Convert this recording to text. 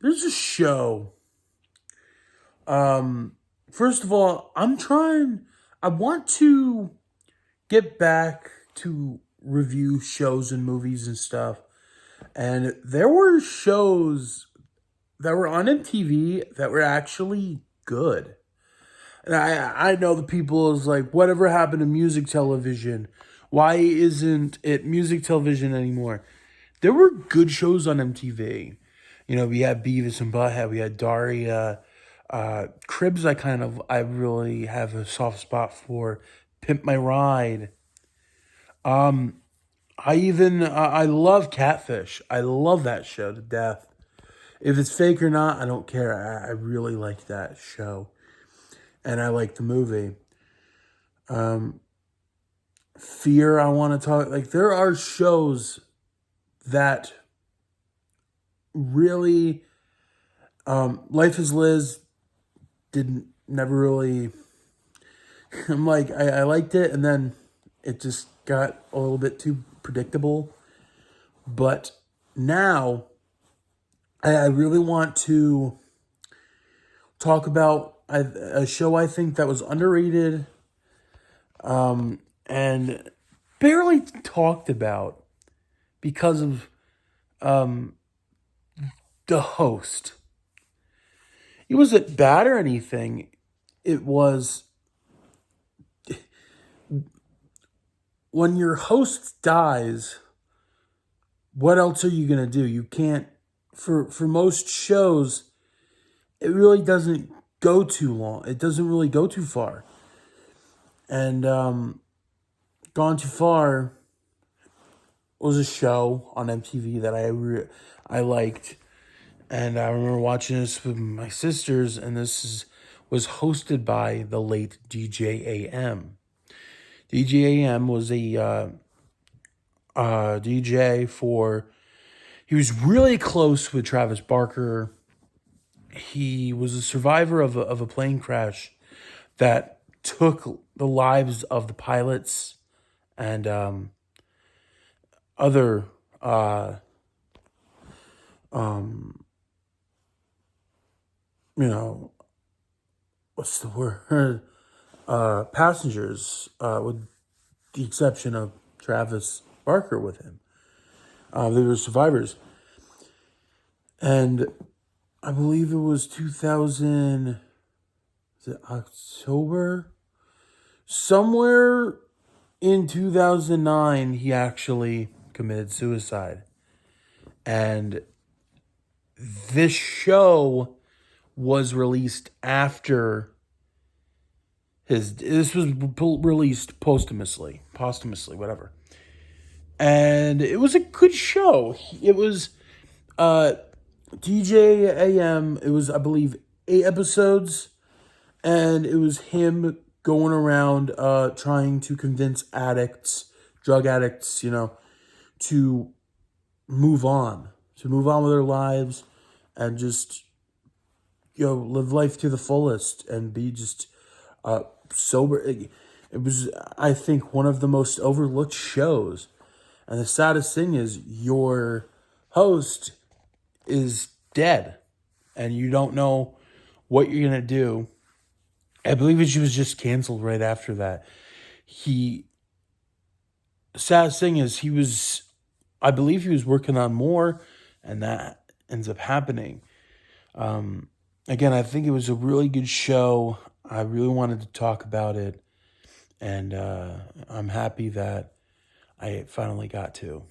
There's a show. First of all, I want to get back to review shows and movies and stuff. And there were shows that were on MTV that were actually good. And I know the people is like, whatever happened to music television? Why isn't it music television anymore? There were good shows on MTV. We had Beavis and Butthead. We had Daria. Cribs, I really have a soft spot for. Pimp My Ride. I love Catfish. I love that show to death. If it's fake or not, I don't care. I really like that show. And I like the movie. Fear, I want to talk. Like, there are shows that really. Life is Liz didn't, never really. I'm like, I liked it, and then it just got a little bit too predictable. But now, I really want to talk about a show I think that was underrated, and barely talked about because of the host. It wasn't bad or anything. It was when your host dies, what else are you gonna do? You can't, for most shows, it really doesn't go too long. It doesn't really go too far. And Gone Too Far was a show on MTV that I liked, and I remember watching this with my sisters. And was hosted by the late DJ AM. DJ AM was a DJ for. He was really close with Travis Barker. He was a survivor of a plane crash that took the lives of the pilots and other what's the word? Passengers, with the exception of Travis Barker with him. They were survivors. And I believe it was 2000, is it October? Somewhere in 2009, he actually committed suicide. And this show was released after this was released posthumously, whatever. And it was a good show. It was DJ AM. It was, I believe, 8 episodes, and it was him going around trying to convince drug addicts, to move on, with their lives, and just live life to the fullest and be just sober. It was, I think, one of the most overlooked shows. And the saddest thing is your host is dead and you don't know what you're going to do. I believe she was just canceled right after that. The saddest thing is I believe he was working on more, and that ends up happening. Again, I think it was a really good show. I really wanted to talk about it, and I'm happy that I finally got to.